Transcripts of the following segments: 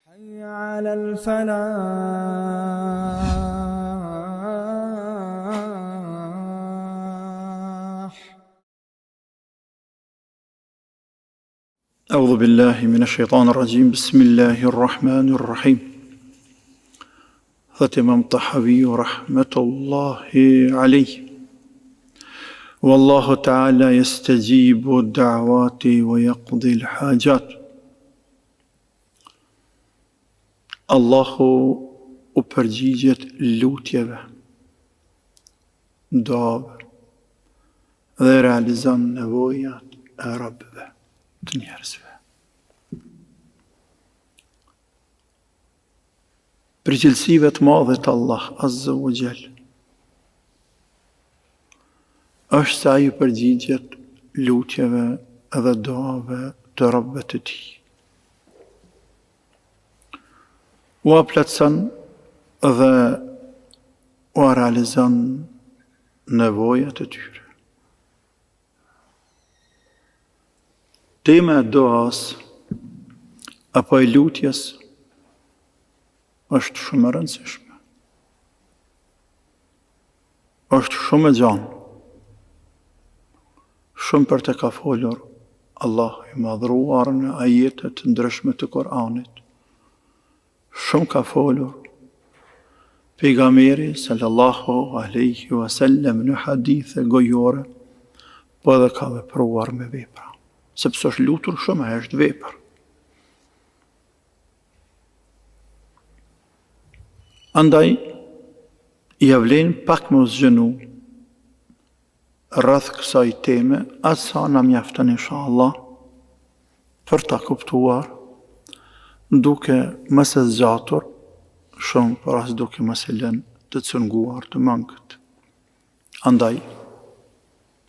حي على الفلاح. أعوذ بالله من الشيطان الرجيم. بسم الله الرحمن الرحيم. ختم طحاوي رحمة الله عليه. والله تعالى يستجيب الدعوات ويقضي الحاجات. Allahu u përgjigjet lutjeve, duave dhe realizon nevojat e robëve të njerëzve. Përgjegjësive të madhe të Allah Azza wa Jall është se ai përgjigjet lutjeve dhe duave të robëve të tij. U plotëson dhe u realizon nevojat e tyre. Tema e duas apo e lutjes është shumë e rëndësishme. Është shumë e gjanë. Shumë për të ka folur Allahu i madhruar në ajete të ndryshme të Kur'anit. Shumë ka folur pejgamberi sallallahu alaihi wasallam në hadithe gojore, po edhe ka vepruar me vepra, sepse është lutur shumë, është vepër. Andaj, ja vlen pak më zgjënu rreth kësaj teme, atë sa na mjafton inshallah për ta kuptuar, duke mos e zgjatur shumë, por as duke mos e lënë të cunguar të mangët. Andaj,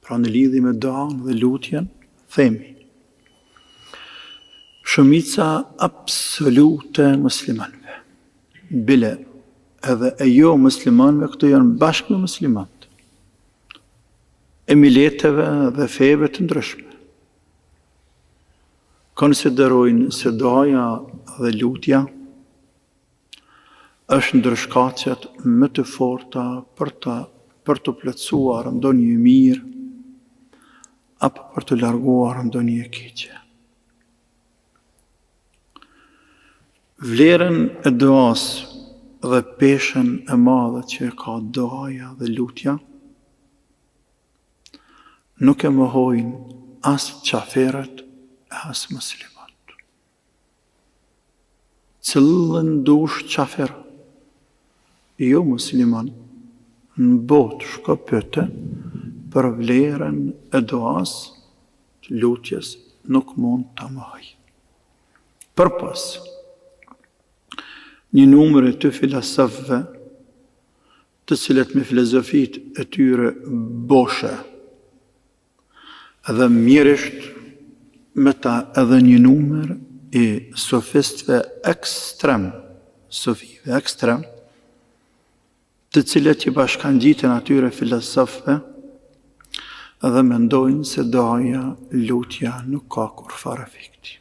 pra në lidhje me duan dhe lutjen, themi, shumica absolute muslimanëve, bile edhe e jo muslimanëve, këto janë bashkë me muslimanët, e mileteve dhe feve të ndryshme, konsiderojnë se duaja dhe lutja është ndër shkaqet më të forta për të plotësuar ndonjë mirë apo për të larguar ndonjë e keqe. Vlerën e duas dhe peshën e madhe që ka duaja dhe lutja nuk e mohojnë as qaferet as muslimat. Cëllën dush qafer, jo musliman, në botë shkopyte për vlerën e duas të lutjes nuk mund të mohoj. Përpas, një numër të filozofëve, të cilët me filozofit e tyre boshe, edhe mirësht me ta edhe një numër i sofistëve ekstrem, sofive ekstrem, të cilët i bashkangjitën atyre filozofëve edhe mendojnë se duaja, lutja nuk ka kur fare efekti.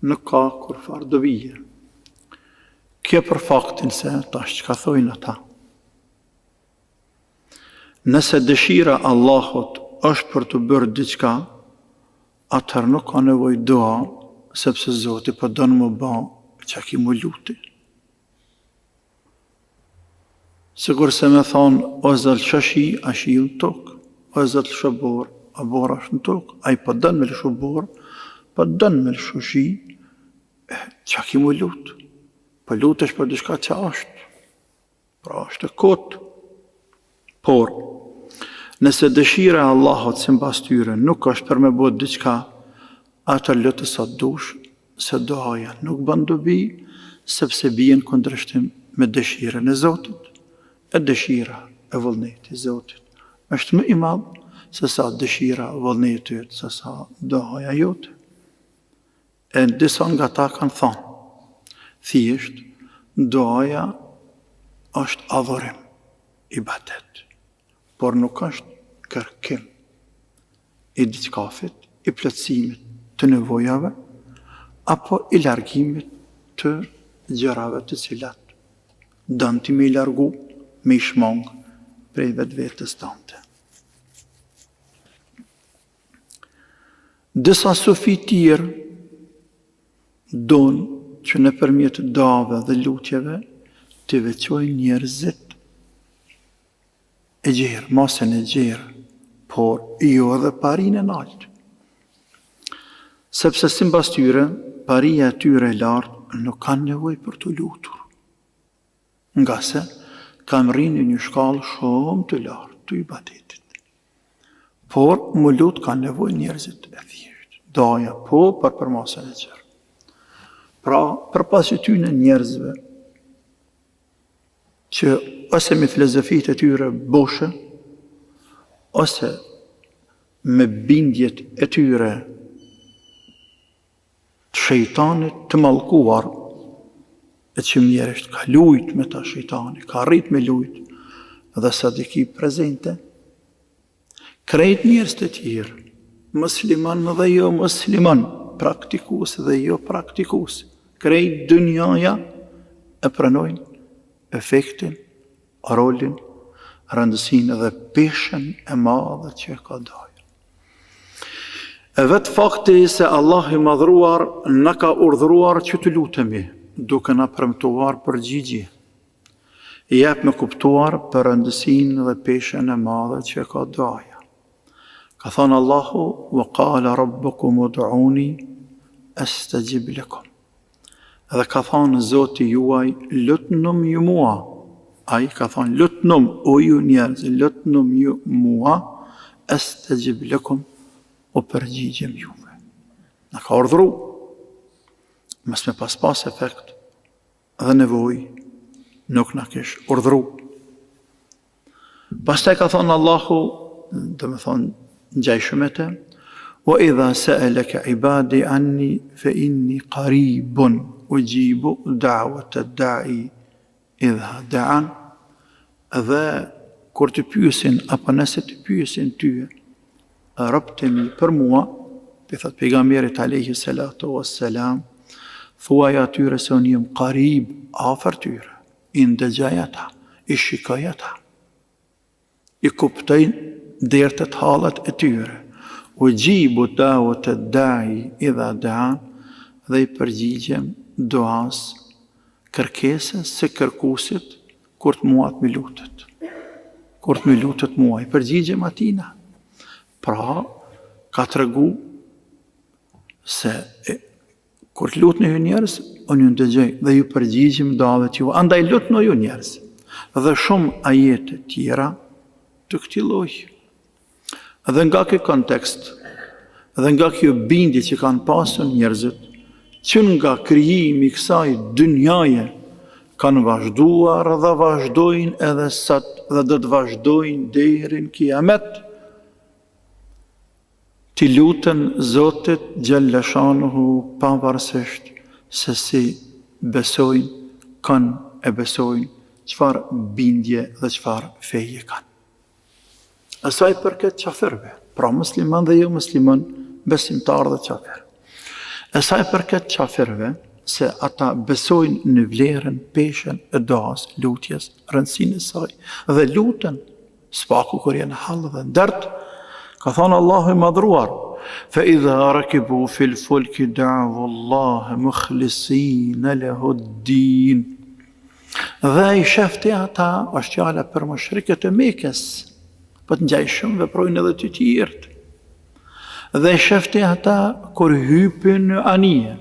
Nuk ka kur fare dobije. Kjo për faktin se tash çka thojnë ata. Nëse dëshira Allahut është për të bërë diçka, atëherë nuk ka nevojë dua, sepse Zoti po don më bë çka ki më luti. Sigur se me thonë, o zëll shashi, a shiu në tokë, o zëll shëbor, a bor është në tokë, a i po don me lëshu bor, po don me lëshu shi, çka ki më lutë, po lutesh për diçka që është, pra është e kotë. Por, nëse dëshira e Allahut sipas tyre nuk është për me bërë diçka, atë lutë sa dush, se duaja nuk bën dobi, sepse bien kundërshtim me dëshirën e Zotit. E dëshira e vullnetit i Zotit është më i madh se sa dëshira e vullnetit, se sa duaja jote. E disa nga ta kanë thonë, thjesht duaja është adhurim, ibadet, por nuk është kërkim i diçkafit, i plotësimit të nevojave, apo i largimit të gjërave të cilat dënë ti me i largu, me i shmong prej vetë vetës tante. Disa sufi tjerë donë që në përmjet dave dhe lutjeve të veçojnë njerëzit e gjerë, masën e gjerë, por jo edhe parin e naltë. Sepse simbas tyre, paria e tyre e lartë nuk kanë nevoj për të lutur. Nga se kanë rrinë një shkallë shumë të lartë të ibadetit. Por më lutë kanë nevoj njerëzit e thjeshtë. Daja po për masën e gjerë. Pra, për pasi ty në njerëzve që ose me filozofit e tyre boshe, ose me bindjet e tyre të shejtanit të mallkuar, e që mjeresht ka lujt me ta shejtani, ka rrit me lujt, dhe sa dhe ki prezente, krejt njerëz të tjerë, musliman dhe jo musliman, praktikus dhe jo praktikus, krejt dënjaja e pranojnë efektin, rolin, rëndësinë dhe peshen e madhe që ka dajë. E vetë fakti se Allah i madhruar në ka urdhruar që të lutemi, duke na premtuar përgjigje, jep me kuptuar për rëndësinë dhe peshen e madhe që ka dajë. Ka thënë Allahu, wa qala rabbukum ud'uni astajib lakum. Dhe ka thënë Zoti juaj, lutnum ju mua. Ai ka thënë, lutnum o ju njerëz, lutnum ju mua, astajib lakum, o përgjigjem juve. Në ka urdhru, mës me pas efekt dhe nevoj, nuk në kish urdhru. Pastaj ka thonë Allahu, dhe me thonë ngjajshmete, wa idha sa'alaka ibadi anni fa inni qaribun ujibu da'wat ad-da'i idha da'an, dhe kur të pyesin apo nëse të pyesin tyje robtemi për mua, për thot pejgamberit alayhi salatu wassalam, thuaj atyre se unë jam qarib, afër tyre, i ndëgjaj ata, i shikoj ata, i kuptoj dertet hallat e tyre, ujibu da'wat ad-da'i idha da'an, dhe i përgjigjem duas, kërkesës se kërkusit kur të mua të mi lutet. Kur të mi lutet mua, i përgjigjem atina. Pra, ka të regu se kur të lutë në ju njerës, unë ju ndëgjej dhe ju përgjigjem davet ju, andaj lutë në ju njerës. Dhe shumë ajete tjera të këti lojë. Dhe nga kjo kontekst, dhe nga kjo bindje që kanë pasur njerëzit, që nga krijimi kësaj dynjaje, kanë vazhduar dhe vazhdojnë edhe sot dhe do të vazhdojnë deri në kiamet, ti lutën Zotit Gjellëshanuhu pavarësisht se si besojnë, kanë e besojnë, qëfar bindje dhe qëfar feje kanë. Asaj përket qafirve, pra musliman dhe jo musliman, besimtar dhe qafir. Asaj përket qafirve, se ata besojnë në vlerën, peshen e duas, lutjes, rëndësinë e saj, dhe lutën, spaku kur janë hallë dhe ndërt, ka thonë Allahu i madhruar, fa idha rakibu fil fulki da'u Allah mukhlisina lahu ad-din. Dhe i shefti ata, është fjala për mushrikët e Mekës, po të ngjajshëm veprojnë edhe të tjerët. Dhe i shefti ata kur hypin në anije,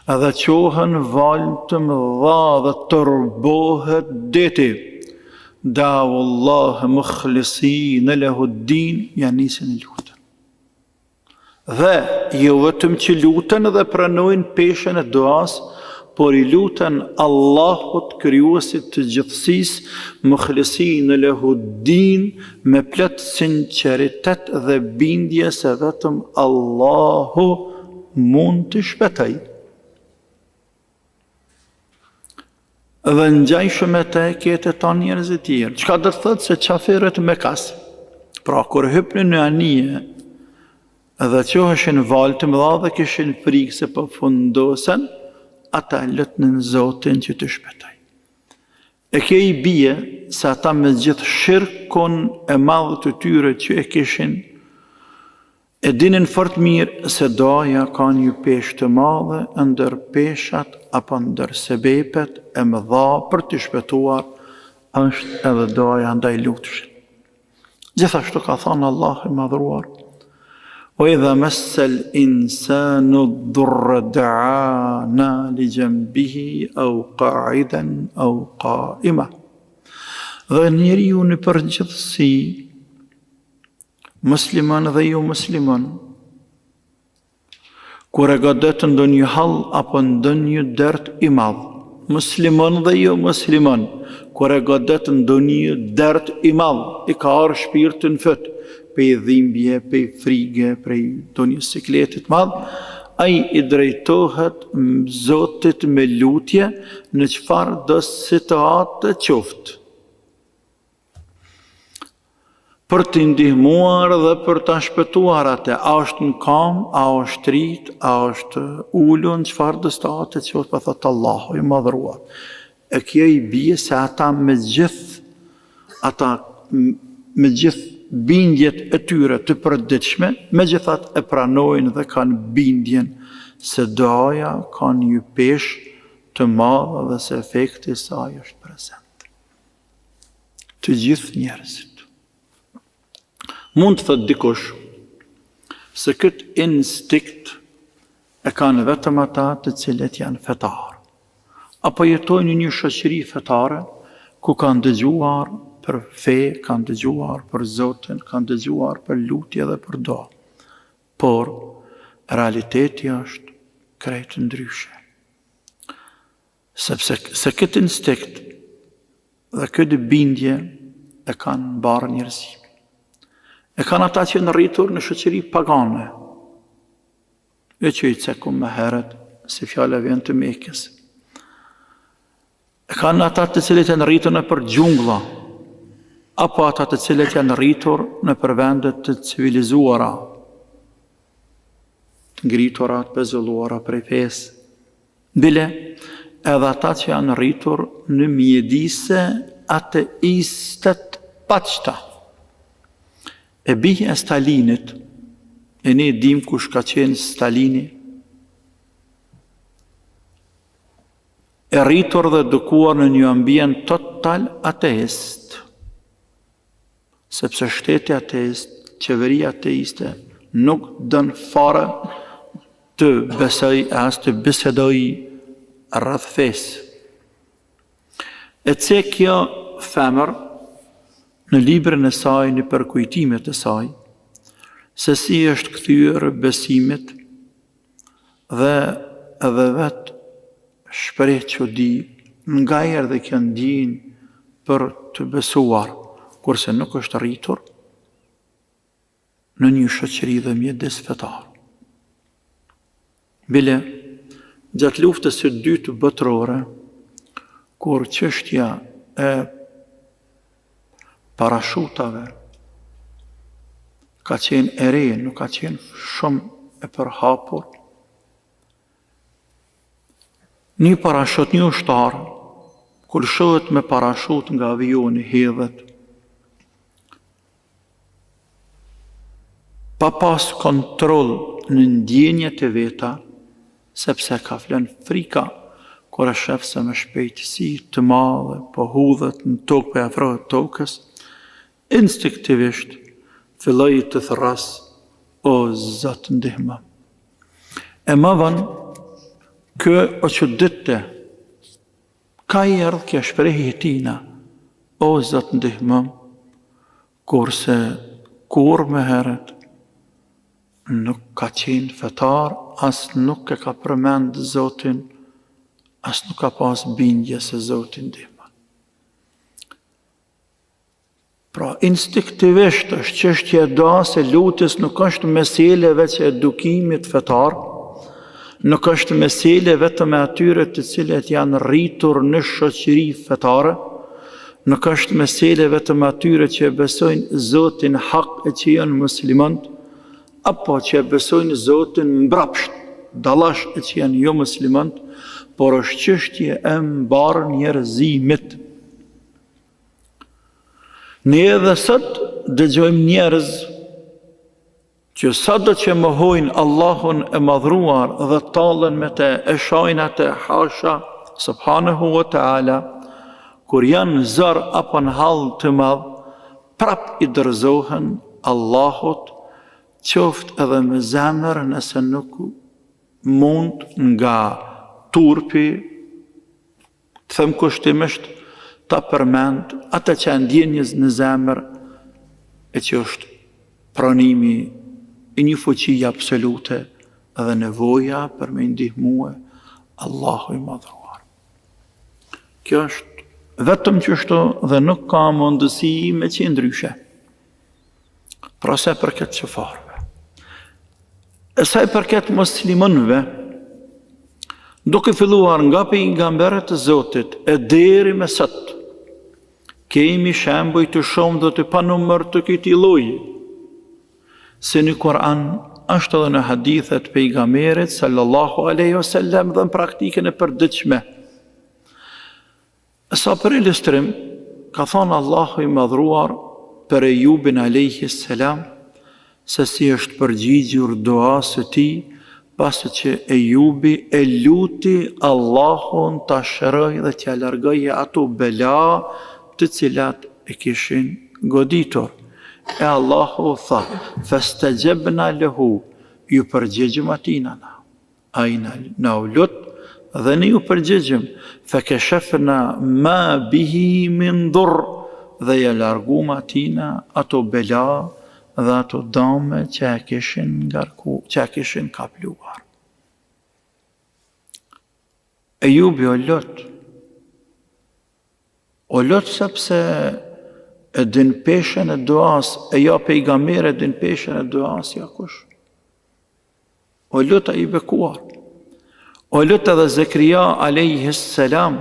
edhe qohën valën të mëdha dhe tërbohet deti. Da'u Allah mukhlisina lahu ad-din, ja nisin e lutën. Dhe jo vetëm që lutën dhe pranojnë peshen e duas, por i lutën Allahut krijuesit të gjithësisë, mukhlisina lahu ad-din, me plot sinqeritet dhe bindje se vetëm Allahu mund të shpëtojë. Dhe në gjajshëm e te kete ta njerëz e tjerë. Qka dhe thëtë se qafirët me kasë. Pra, kur hypni në anije, edhe qoheshin valë të mëdha dhe kishin frikë se po fundosen, ata lutnin Zotin që të shpëtoj. E kjo i bie se ata me gjithë shirkun e madh të tyre që e kishin, e dinin fort mirë se doja ka një peshë të madhe ndër peshat apo ndër sebepet e mëdha për të shpëtuar është edhe doja ndaj lutshit. Gjithashtu ka thënë Allah i madhruar: وَإِذَا مَسَّ الْإِنسَانُ الضُّرَّ دَعَانَا لِجَنبِهِ أَوْ قَاعِدًا أَوْ قَائِمًا. Dhe njeriu në përgjithësi, musliman dhe jo musliman, kur e godet ndonjë hall apo ndonjë dert i madh, musliman dhe jo musliman, kur e godet ndonjë dert i madh, i ka arë shpirtin fët, pej dhimbje, pej frige, prej ndonjë sikletit madh, ai i drejtohet Zotit me lutje në çfarë do situatë qoftë, për të ndihmuar dhe për të shpëtuar atë. A është në kam, a është rrit, a është ulun, çfarë do situatë qoftë, pa thot Allahu i madhruar. E kjo i bie se ata me gjithë bindjet e tyre të përditshme, megjithatë e pranojnë dhe kanë bindjen se doja ka një peshë të madhe dhe se efekti i saj është prezent. Të gjithë njerëzit. Mund të thot dikush se këtë instinkt e kanë vetëm ata të cilët janë fetar, apo jetojnë në një shoqëri fetare ku kanë dëgjuar për fe, kanë dëgjuar për Zotin, kanë dëgjuar për lutje dhe për do. Por realiteti është krejt ndryshe. Sepse se këtë instinkt dhe këtë bindje e kanë barë njerëzimi. E kanë ata që në rritur në shoqëri pagane, e që i ceku më herët, si fjala vjen të Mekës. E kanë ata të cilët janë rritur në për gjungla, apo ata të cilët janë rritur në për vendet të civilizuara, të ngritura, të pezulluara prej fesë. Bile, edhe ata që janë rritur në mjedise ateistet paqta. E bia e Stalinit, e ne dim kush ka qenë Stalini, e rritur dhe edukuar në një ambient total ateist, sepse shteti ateist, qeveria ateiste, nuk dën fare të besoj as të bisedoj rreth fesë. E ce kjo femër në librin e saj, në përkujtimet e saj, se si është kthyer besimit dhe edhe vetë shpreh çudi nga erdhi kjo ndjenjë për të besuar, kurse nuk është rritur në një shoqëri dhe mjedis fetar. Bile, gjatë luftës së dytë botërore, kur çështja e parashutave ka qenë e re, nuk ka qenë shumë e përhapur, një parashut, një ushtar, kur shohet me parashut nga avioni hedhet, pa pas kontroll në ndjenjet e veta, sepse ka flen frika, kur e shef se me shpejtësi të madhe, po hudhet në tokë, po afrohet tokës, instinktivisht filloi të thras, o Zot ndihma. E më vonë, kë o çuditje, ka i erdhë kjo shprehje e tina, o Zot ndihma, kurse kur më herët nuk ka qenë fetar, as nuk e ka përmend Zotin, as nuk ka pas bindje se Zotin ndihma. Pra, instinktivisht është çështja e duas e lutjes nuk është mesele veç e edukimit fetar, nuk është mesele vetëm e atyre të cilët janë rritur në shoqëri fetare, nuk është mesele vetëm atyre që besojnë Zotin hak e që janë muslimantë, apo që besojnë Zotin mbrapsht, dallash e që janë jo muslimant, por është çështje e mbarë njerëzimit. Ne edhe sot dëgjojmë njerëz që sado që mohojnë Allahun e madhruar dhe tallen me të e shajnë atë hasha, subhanahu wa ta'ala, kur janë zër apo në hall të madh, prap i dorëzohen Allahut, qoftë edhe me zemër nëse nuk mund nga turpi, të them kushtimisht, ta përmend atë që ndjenjës në zemër e që është pranimi i një fuqie absolute dhe nevoja për me ndihmue Allahu i madhruar. Kjo është vetëm qështu dhe nuk ka mundësi me që ndryshe. Pra se përket qëfarve. E sa i përket muslimanëve, duke filluar nga pejgamberët e Zotit e deri me sot, kemi shembuj të shumë dhe të panumër të këtij lloji. Se në Kur'an është edhe në hadithet pejgamberit sallallahu alaihi wasallam dhe në praktikën e përditshme. Sa për ilustrim, ka thonë Allahu i madhruar për Ejubin alaihi salam se si është përgjigjur duas së tij pasi që Ejubi e luti Allahun ta shëroj dhe t'ia largoje ato bela të cilat e kishin goditur. E Allahu tha, fastajabna lahu, ju përgjigjëm atina na. Ai na u lut dhe ne ju përgjigjëm, fakashafna ma bihi min durr, dhe ja largum atina ato bela dhe ato dëme që e kishin kapluar. Ejubi o lot sepse e din peshen e duas, e ja pejgamberi e din peshen e duas, ja kush. O lot ai bekuar. O lot edhe Zekria alayhi salam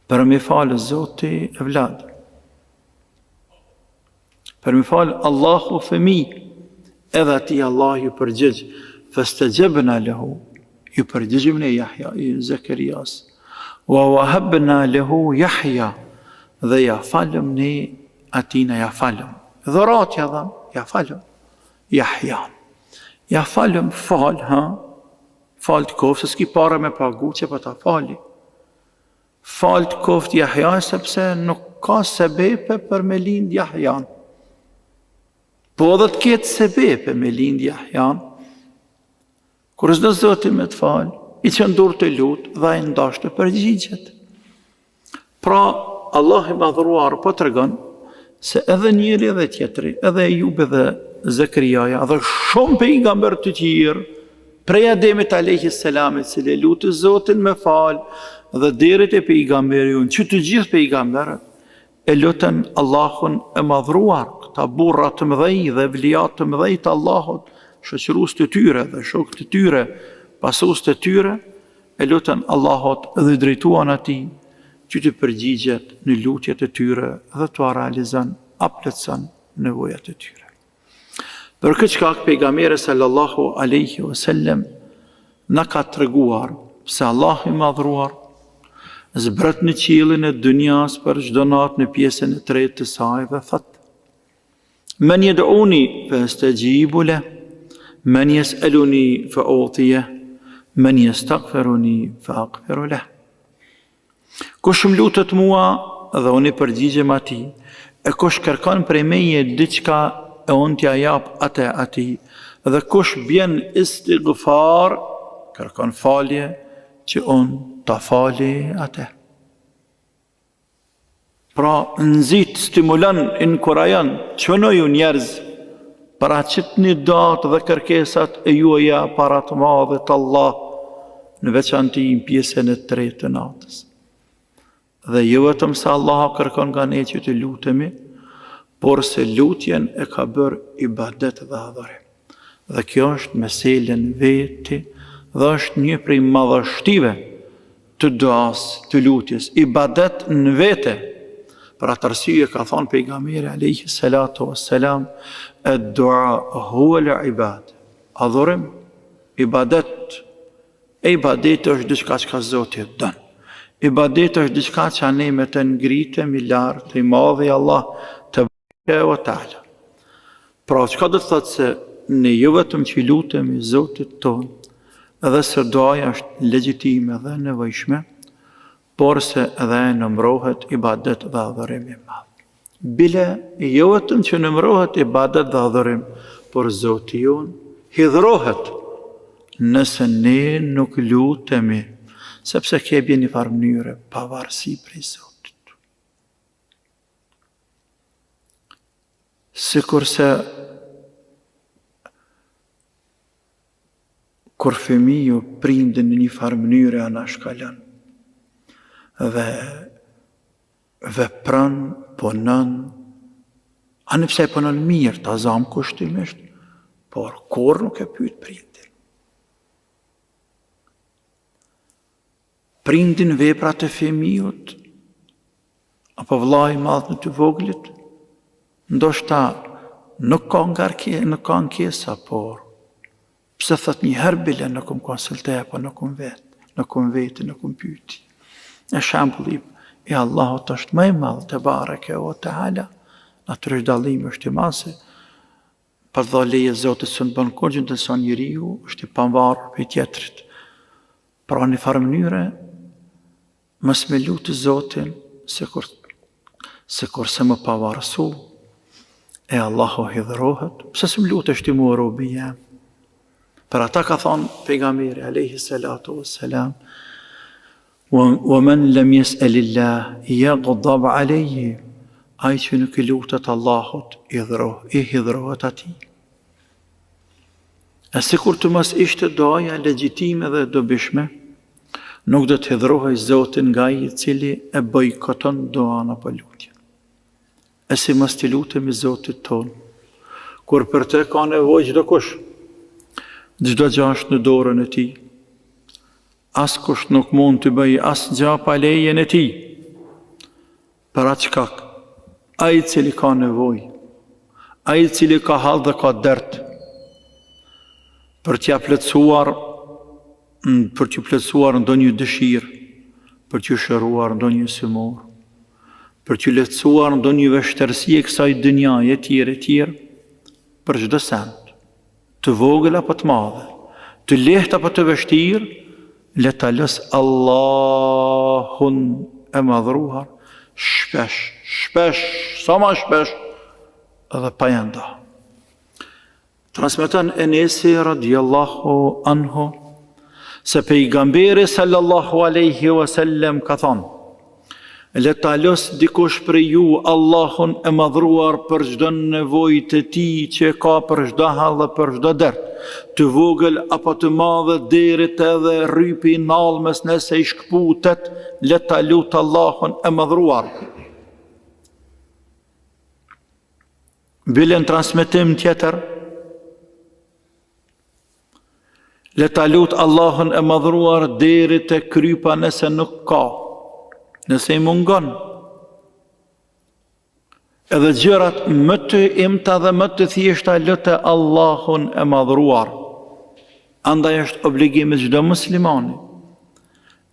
për mi falë Zoti e vlad. Për mi falë Allahu fëmi, edhe ati Allah ju përgjigj, fastajabna lahu, ju përgjigjëm ne Jahja i Zekerias, wa wahabna lahu Jahja, dhe ja falëm ne atina ja falëm. Dhuratja dhe ja falëm. Jahjan. Ja falëm fal të koftë, se s'ki para me pagu që pa ta fali. Fal të koftë Jahja, sepse nuk ka sebepe për me lind Jahjan. Po edhe të ketë sebepe me lind Jahjan, kur s'do Zoti me të fal, i qëndur të lutë dhe i ndashtë të përgjigjet. Pra, Allah i madhruar po të regon se edhe njëri edhe tjetëri, edhe Ejubi dhe Zekriaja, dhe shumë pejgamber të tjerë, prej Ademit alayhi salamit, cili lutë Zotin me falë, dhe derit e pejgamberi unë, që të gjithë pejgamberët, e lutën Allahun e madhruar, këta burra të mëdhej dhe vlijat të mëdhej të Allahut, shoqërus të tyre dhe shok të tyre, pasus të tyre, e lutën Allahut dhe drejtuan atij, që të përgjigjet në lutjet e tyre dhe të realizon, apletson nevojat e tyre. Për këtë shkak pejgamberi sallallahu alaihi wasallam na ka treguar se Allah i madhruar zbret në qiellin e dunjas për çdo natë në pjesën e tretë të saj dhe thot: Men yad'uni fastajibu lahu, men yas'aluni fa'utihi, men yastaghfiruni fa'aghfiru lahu. Kush më lutet mua dhe unë i përgjigjem atij, e kush kërkon prej meje diçka e unë t'ja jap atë atij, dhe kush bjen istighfar, kërkon falje, që unë ta fali atë. Pra nxit, stimulon, inkurajon, çunoju njerëz para qitni datë dhe kërkesat e juaja para të madhit Allah, në veçanti në pjesën e tretë të natës. Dhe jo vetëm se Allah kërkon nga ne që të lutemi, por se lutjen e ka bërë ibadet dhe adhurim. Dhe kjo është meselen veti dhe është një prej madhështive të duas, të lutjes, ibadet në vete. Për atë arsye ka thonë pejgamberi alayhi salatu wassalam, ad-du'a huwa al-ibad. Adhurim, ibadet. E ibadeti është diçka që Zoti don. Ibadeti është diçka që ne me të ngritemi lart i madhi Allah te bareke. Pra, çka do të thotë se ne jo vetëm që lutemi Zotit ton, edhe se duaja është legjitime dhe nevojshme, por se edhe nëmrohet ibadet dhe adhurim i madh. Bile jo vetëm që nëmrohet ibadet dhe adhurim, por Zoti jon hidhrohet nëse ne nuk lutemi, sepse kebje një farë mënyre pavarësi prej Zotit. Sikurse kur fëmiju prindin në një farë mënyre anashkalon dhe vepron, punon, anë pse punon mirë, ta zam kushtimisht, por kur nuk e pyet prindin. Prindin veprat e fëmijut, apo vllai i madh në të voglit, ndoshta nuk ka ankesa, por pse thot një herë bile nuk më konsulte, apo nuk më pyti. E shembulli i Allahut është më i madh te bareke o teala, natyrisht dallimi është i madh se për dha leje Zotit së në bën kur gjë sa njeriu është i pavarur prej tjetrit. Pra në farë mënyre mos me lutë Zotin sikur se më pavarësu, e Allahu hidhrohet, pse s'm lutesh ti mua robi jam? Për ata ka thonë pejgamberi alayhi salatu wassalam, wa man lam yas'alillah yaghdab alayhi, ai që nuk i lutet Allahut i hidhrohet atij. E sikur të mos ishte doja legjitime dhe dobishme, nuk do të hidhrohej Zotin nga ai i cili e bojkoton doan apo lutjen. E si mos të lutemi Zotit ton, kur për të ka nevojë çdo kush, çdo gjë është në dorën e tij. Askush nuk mund të bëj asgjë pa lejen e tij. Për atë shkak, ai i cili ka nevojë, ai i cili ka hall dhe ka dert, për t'ja plotësuar ndonjë dëshirë, për t'ju shëruar ndonjë sëmur, për t'ju lehtësuar ndonjë vështirësi e kësaj dynjaje tjerë, për çdo send, të vogël apo të madhe, të lehtë apo të vështirë, le ta lës Allahun e madhruar shpesh, sa më shpesh, edhe pa enda. Transmeton Enesi radiallahu anhu se pejgamberi sallallahu alaihi wasallam ka thonë, le ta lës dikush për ju Allahun e madhruar për çdo nevojë të tij që ka për çdo hall dhe për çdo dert, të vogël apo të madhe, deri edhe rrypi i nallmës nëse i shkputet, le ta lut Allahun e madhruar. Bile në transmetim tjetër, le ta lut Allahun e madhruar deri te krypa nëse nuk ka, nëse i mungon. Edhe gjërat më të imta dhe më të thjeshta lutë Allahun e madhruar. Andaj është obligim i çdo muslimani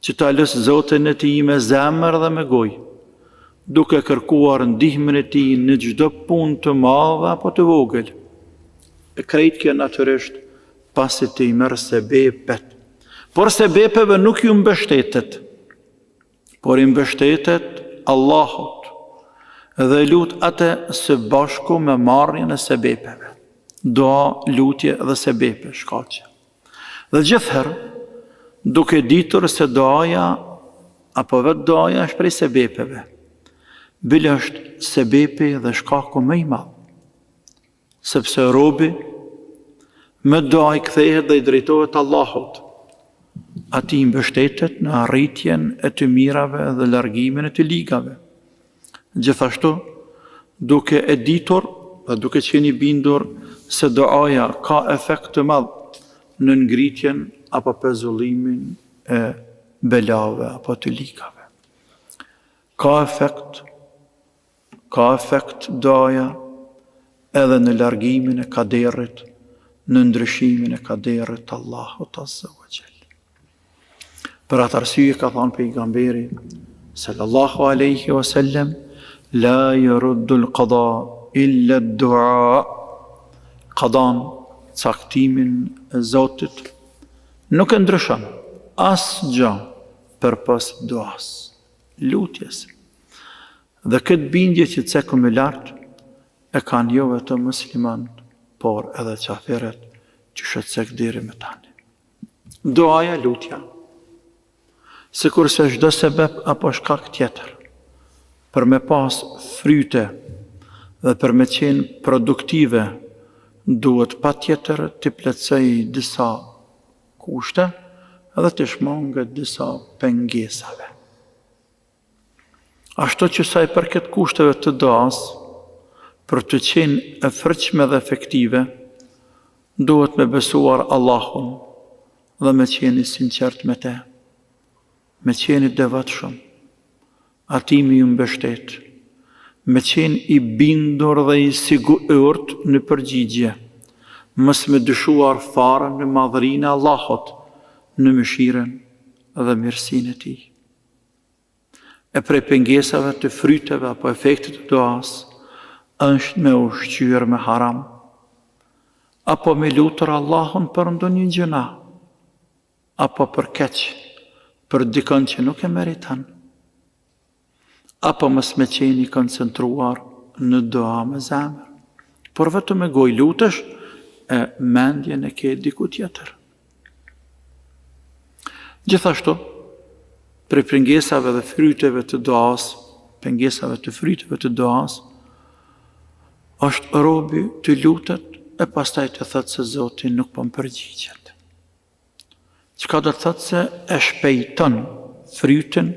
që ta lësë Zotin e tij me zemër dhe me gojë, duke kërkuar ndihmën e tij në çdo punë të madhe apo të vogël. E krejt kjo natyrisht pasi të i merr sebepet. Por sebepeve nuk ju mbështetet, por i mbështetet Allahut, dhe lut atë së bashku me marrjen e sebepeve. Dua, lutje dhe sebepe, shkaqe. Dhe gjithherë, duke ditur se duaja, apo vetë duaja është prej sebepeve, bile është sebepi dhe shkaku më i madh, sepse robi me dua i kthehet dhe i drejtohet Allahut. Ati mbështetet në arritjen e të mirave dhe largimin e të ligave. Gjithashtu, duke e ditur dhe duke qenë i bindur se duaja ka efekt të madh në ngritjen apo pezullimin e belave apo të ligave. Ka efekt ka efekt doja edhe në largimin e kaderit, në ndryshimin e kaderit Allahut Azza wa Jall. Për atë arsye ka thënë pejgamberi sallallahu alaihi wasallam, la yuruddu al-qada illa ad-du'a. Qadan, caktimin e Zotit, nuk e ndryshon asgjë përpas duas, lutjes. Dhe këtë bindje që cekëm e lartë e kanë jo vetëm muslimanët, por edhe qaferet që shëtësek deri me tani. Duaja, lutja, se kurse çdo sebeb apo shkak tjetër, për me pas fryte dhe për me qenë produktive, duhet pa tjetër të plotësoj disa kushte edhe të shmanget disa pengesave. Ashtu që sa i përket kushteve të duas, për të qenë e fërqme dhe efektive, duhet me besuar Allahun dhe me qenë i sinqert me te, me qenë i devotshëm, atij me ju mbështet, me qenë i bindur dhe i sigurt në përgjigje, mos me dyshuar fare në madhërinë e Allahut, në mëshirën dhe mirësinë e tij. E prej pengesave të fryteve apo efektit të duas, është me ushqyer me haram, apo me lutur Allahun për ndonjë gjëna, apo për keq, për dikën që nuk e meriton, apo mos me qenë i koncentruar në dua me zemër, por vetëm me gojë lutesh e mendjen e ke diku tjetër. Gjithashtu, për pengesave dhe fryteve të duas, është robi të lutet e pastaj të thëtë se Zoti nuk po më përgjigjet. Çka do të thotë se e shpejton frytin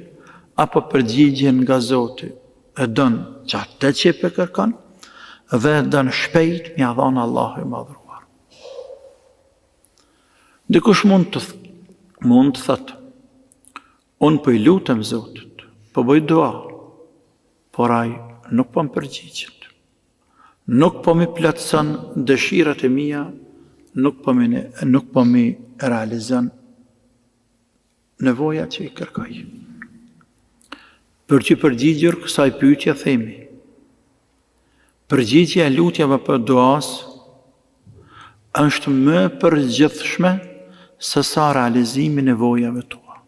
apo përgjigjen nga Zoti, e dën çfarë që e kërkon dhe e dën shpejt m'ia dhon Allahu i madhruar. Dikush mund të thotë, unë po i lutem Zotit, po bëj dua, por ai nuk po më përgjigjet. Nuk po mi plotëson dëshirat e mia, nuk po mi realizon nevoja që i kërkoj. Për që përgjigjur kësaj pyetje themi, përgjigjja e lutjeve për duas është më përgjithshme se sa realizimi i nevojave tua.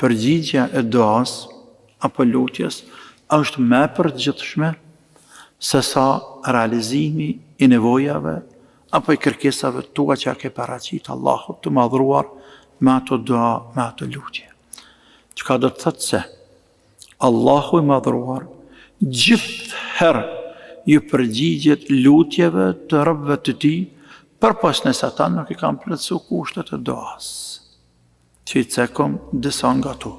Përgjigjja e duas apo lutjes është më përgjithshme se sa realizimi i nevojave apo i kërkesave tua që ke paraqit Allahut të madhruar me ato dua, me ato lutje. Çka do të thotë se Allahu i madhruar gjithherë ju përgjigjet lutjeve të robëve të tij, përpas nëse ata nuk i kanë plotësuar kushtet e duas, që i cekëm disa nga to.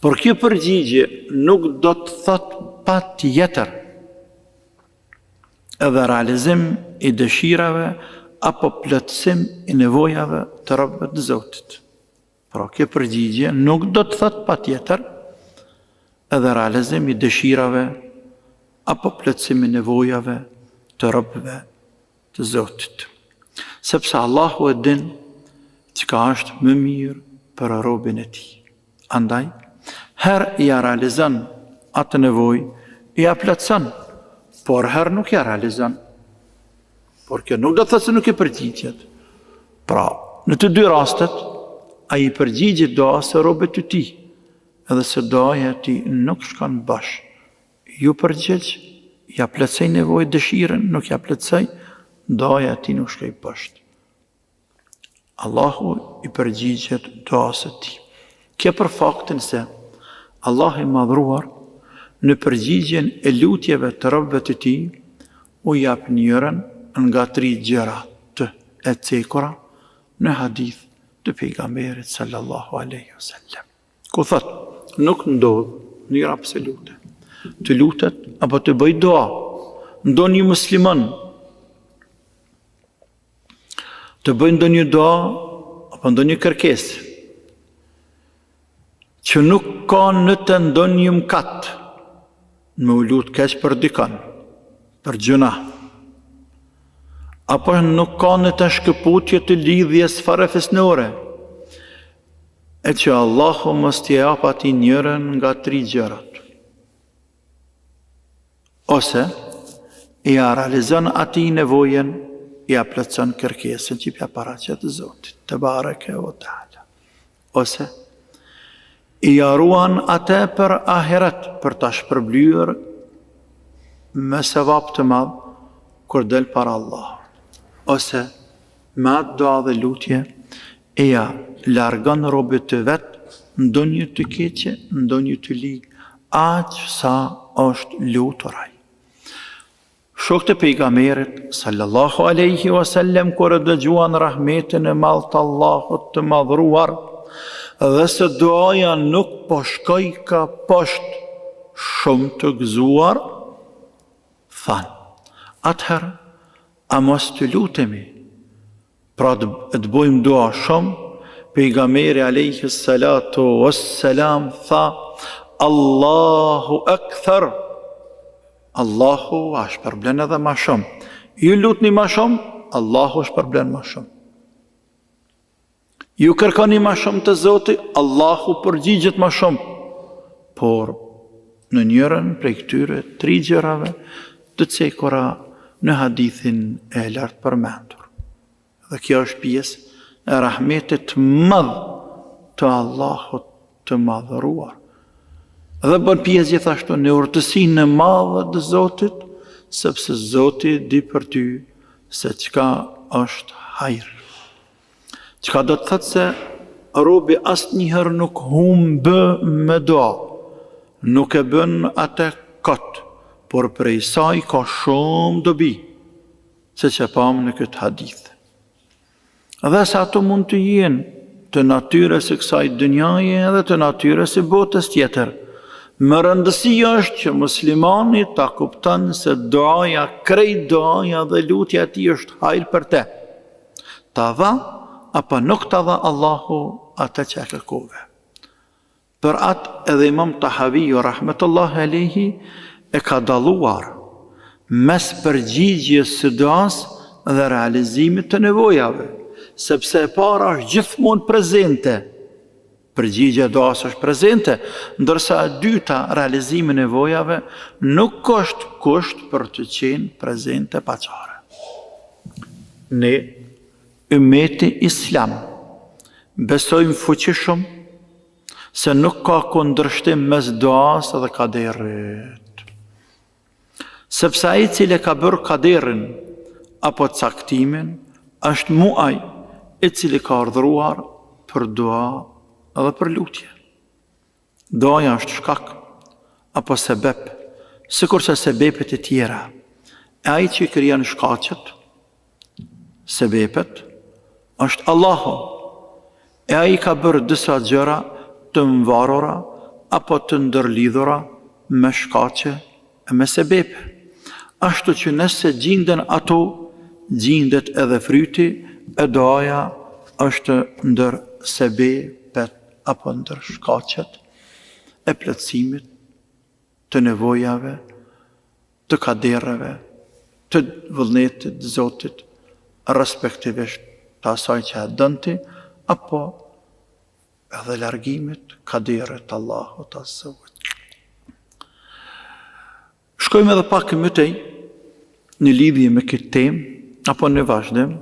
Por kjo përgjigje nuk do të thotë pa tjetër edhe realizim i dëshirave apo plotësim i nevojave të robëve të Zotit. Pra kjo përgjigje nuk do të thotë pa tjetër edhe realizim i dëshirave apo plotësim i nevojave të robëve të Zotit. Sepse Allahu e din çka është më mirë për robën e tij. Andaj, herë ja realizon atë nevojë, ja plotëson, por herë nuk ja realizon. Por kjo nuk do të thotë se nuk i përgjigjet. Pra, në të dy rastet, ai i përgjigjet duas së robët të tij, edhe se doja e tij nuk shkon bash. Ju përgjigj, ja plotësoj nevojë, dëshirën, nuk ja plotësoj, doja e tij nuk shkoj poshtë. Allahu i përgjigjet duas së tij. Kjo për faktin se Allah i madhruar në përgjigjen e lutjeve të robëve të tij u jap njërin nga 3 gjëra të e cekura në hadith të pejgamberit sallallahu alaihi wasallam. Ku thot, nuk ndodh në mënyrë absolute të lutet apo të bëj dua ndonjë musliman të bëj ndonjë dua apo ndonjë kërkesë që nuk ka në të ndonjë mëkat, me u lut keq për dikën, për gjuna, apo nuk ka në të shkëputje të lidhjes fare fesnore, e që Allahu mos t'i jap atij njërin nga 3 gjërat. Ose ja realizon atij nevojen, ja plotson kërkesën që ja paraqet Zotit, te bareke o taala. Ose i ruan atë për ahiret, për ta shpërblyer me sevap të madh kur del para Allahut. Ose me atë dua dhe lutje e ja largon robët të vet ndonjë të keqe, ndonjë të ligë, aq sa është lutur ai. Shokët e pejgamberit sallallahu alaihi wasallam kur dëgjuan rahmetin e madh të Allahut të madhruar dhe se duaja nuk po shkoj ka poshtë shumë të gëzuar, thanë, atëherë a mos të lutemi, pra të bojmë dua shumë. Pejgamberi alaihi salatu wassalam tha, Allahu akthar, Allahu shpërblen edhe ma shumë. Ju lutni ma shumë, Allahu shpërblen ma shumë. Ju kërkoni ma shumë të Zoti, Allahu përgjigjet ma shumë. Por në njërën prej këtyre 3 gjërave të cekura në hadithin e lartë përmendur. Dhe kjo është pjesë e rahmetit madh të Allahut të madhëruar. Dhe bën pjesë gjithashtu në urtësinë e madhe të Zotit, sepse Zoti di për ty se çka është hajër. Çka do të thotë se robi asnjëherë nuk humbë me dua, nuk e bën atë kot, por prej saj ka shumë dobi, se që pam në këtë hadith. Dhe sa ato mund të jenë të natyrës së kësaj dynjaje edhe të natyrës së botës tjetër. Më rëndësia është që muslimani ta kupton se duaja, krejt duaja dhe lutja e tij është hajër për te. Ta dha apo nuk ta dha Allahu atë që e kërkove. Për atë edhe Imam Tahavi rahmetullahi alayhi e ka dalluar mes përgjigjes së duas dhe realizimit të nevojave, sepse e para është gjithmonë prezente. Përgjigja e duas është prezente, ndërsa e dyta, realizimi i nevojave, nuk është kusht për të qenë prezente paqare. Ne, ummeti islam, besojmë fuqishëm se nuk ka kundërshtim mes duas dhe kaderit. Sepse ai i cili ka bërë kaderin apo caktimin, është muaj i cili ka urdhëruar për dua edhe për lutje. Duaja është shkak apo sebeb, sikur që sebepet e tjera. E ai që krijon shkaqet, sebepet, është Allahu. E ai ka bërë disa gjëra të mvarura apo të ndërlidhura me shkaqe e me sebepe. Ashtu që nëse gjinden ato, gjindet edhe fryti, e duaja është ndër sebepet apo ndër shkaqet e plotësimit të nevojave, të kadereve, të vullnetit Zotit, respektivisht të asaj që e dënti, apo edhe largimit kaderet Allahut azza wa jalla. Shkojmë edhe pak më tej në lidhje me këtë temë, apo në vazhdim.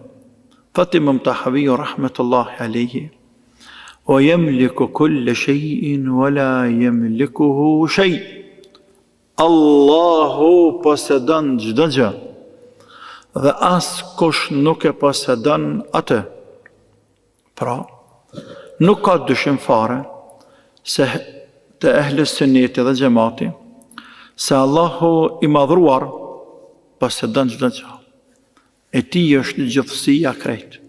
Thot Imam Tahavi rahmetullahi alayhi, o yamliku kull shay'in wala yamlikuhu shay. Allahu posedon çdo gjë dhe askush nuk e posedon atë. Pra, nuk ka dyshim fare se të ehli sunneti dhe xhamati se Allahu i madhruar posedon çdo gjë. E ti është gjithësia krejt.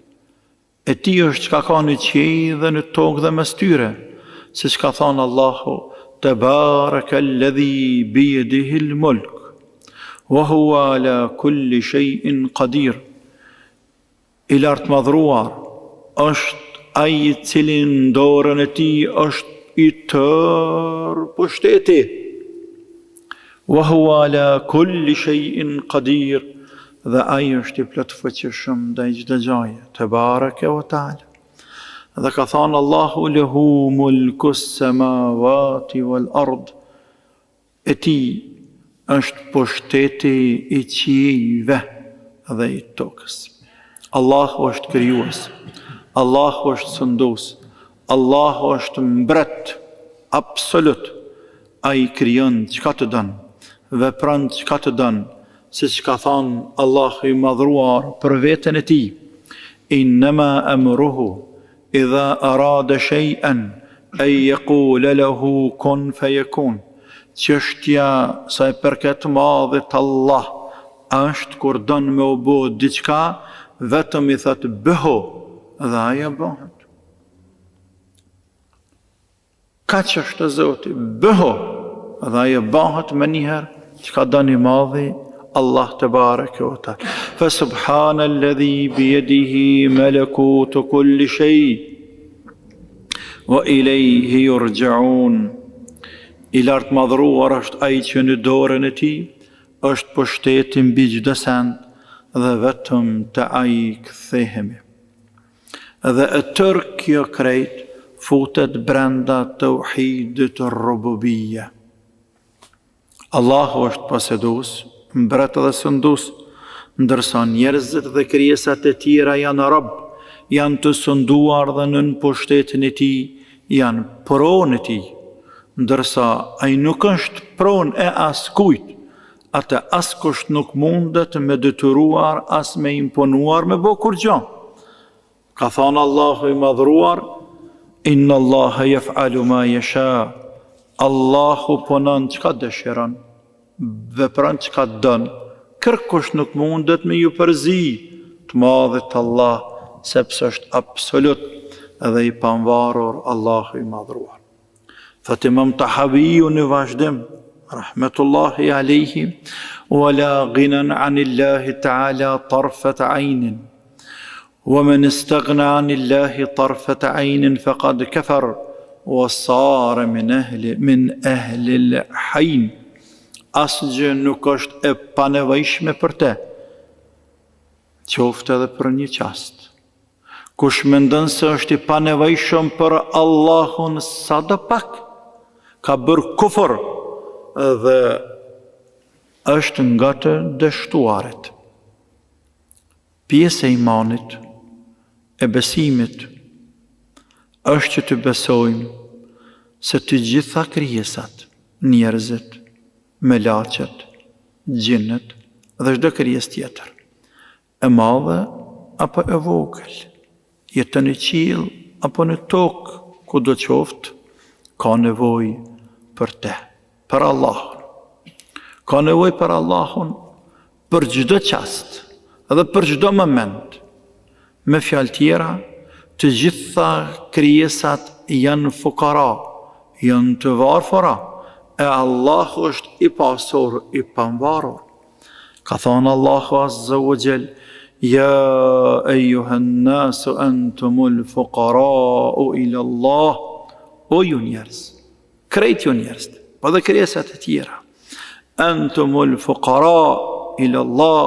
E ti është çka ka në qiell dhe në tokë dhe mes tyre, siç ka thënë Allahu, Tabarakalladhi biyadihi al-mulk wa huwa ala kulli shay'in qadir. I lartë madhruar është ai i cili në dorën e tij është i tërë pushteti. wa huwa ala kulli shay'in qadir, dhe ai është I plotfuqishëm ndaj çdo gjaje, tebaraka wa taala. Dhe ka thënë Allahu lehu mulku s-samawati wal ard, e ti është pushteti I qiejve dhe I tokës. Allahu është krijues, Allahu është sundues, Allahu është mbret absolut. Ai krijon çka të don, vepron çka të don, siç ka thënë Allahu I madhruar për veten e tij. Innama amruhu idha arada shay'an an yaqula lahu kun fayakun. Çështja sa e përket madhit Allah është kur don me u bë diçka, vetëm I thot bëho dhe ajo bëhet. Kaq është Zoti, bëho dhe ajo bëhet më njëherë, çka don I madhi Allah tebaraka wa taala. Fa subhana alladhi bi yadihi malakutu kulli shay wa ilayhi yurja'un. I lartë madhruar është ai që në dorën e tij është pushteti mbi çdo send dhe vetëm te ai kthehemi. Dhe e tërë kjo krejt futet brenda tauhidit rububiyya. Allahu është posëdues, mbret dhe sundues, ndërsa njerëzit dhe krijesat e tjera janë rob, janë të sunduar dhe nën pushtetin e tij, janë pronë e tij. Ndërsa ai nuk është pronë e askujt, atë askush nuk mundet me detyruar as me imponuar me bo kur gjë. Ka thënë Allahu I madhruar, inna Allaha yaf'alu ma yasha. Allahu punon çka dëshiron, vepron çka don. Kërkush nuk mundet me ju përzi të madhit Allah, sepse është absolut edhe I pavarur Allahu I madhruar. Thot Imam Tahawiu në vazhdim, rahmetullahi alayhi, wala ghinan anillahi ta'ala tarfat aynin, wa man istaghna anillahi tarfat aynin faqad kafar wa sara min ahli al-hayn. Asgjë nuk është e panevojshme për te, qoftë edhe për një qast. Kush mendon se është I panevojshëm për Allahun sa do pak, ka bërë kufër dhe është nga të dështuarit. Pjesë e imanit, e besimit, është që të besojmë se të gjitha krijesat, njerëzit, melaqet, gjinnet dhe çdo krijesë tjetër, e madhe apo e vogël, jetën në qiell apo në tokë, kudo qoftë, ka nevojë për te, për Allahun. Ka nevojë për Allahun për çdo çast dhe për çdo moment. Me fjalë tjera, të gjitha krijesat janë fukara, janë të varfëra, e Allahu është I pasur, I pavarur. Ka thënë Allahu Azza wa Jall, ja eyyuhan nasu antumul fuqara'u ila Allah. O ju njerëz, krejt ju njerëz, pa dhe krijesat e tjera. Antumul fuqara ila Allah,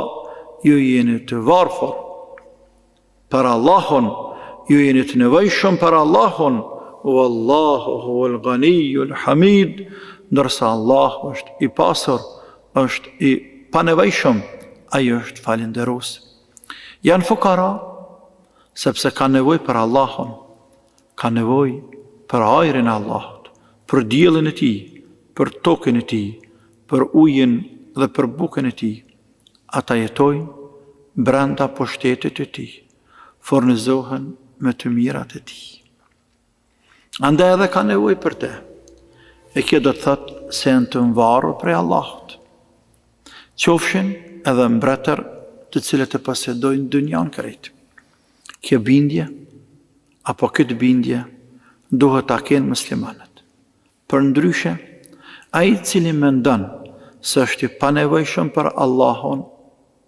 ju jeni të varfër për Allahun, ju jeni të nevojshëm për Allahun, wallahu huwal ghaniyyul hamid, ndërsa Allah është I pasur, është I panevojshëm, ai është falënderues. Janë fukara sepse ka nevojë për Allahun, ka nevojë për ajrin e Allahut, për diellin e tij, për tokën e tij, për ujin dhe për bukën e tij. Ata jetojnë brenda pushtetit të tij, furnizohen me të mirat e tij. Andaj edhe ka nevojë për te. E kjo do të thotë se janë të varur prej Allahut. Qofshin edhe mbretër të cilët e posedojnë dynjan krejt. Kjo bindje, apo këtë bindje, duhet ta kenë muslimanët. Për ndryshe, ai I cili mendon se është I panevojshëm për Allahun,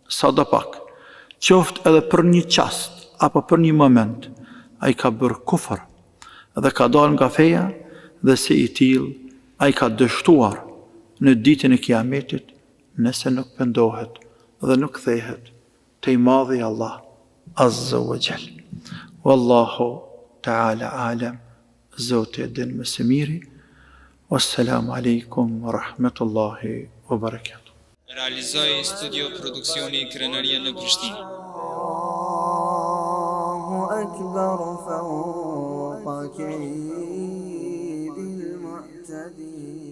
sa do pak, qoftë edhe për një çast apo për një moment, ai ka bërë kufër dhe ka dalë nga feja, dhe si I tillë ai ka dështuar në ditën e kiametit, nëse nuk pendohet dhe nuk kthehet te I madhi Allah Azza wa Jall. Wallahu ta'ala alam, Zoti e din më së miri. Wassalamu alaikum wa rahmatullahi wa barakatuh. Realizoi studio produksioni Krenaria në Prishtinë. Allahu Akbar fawqa kaydil mu'tadin.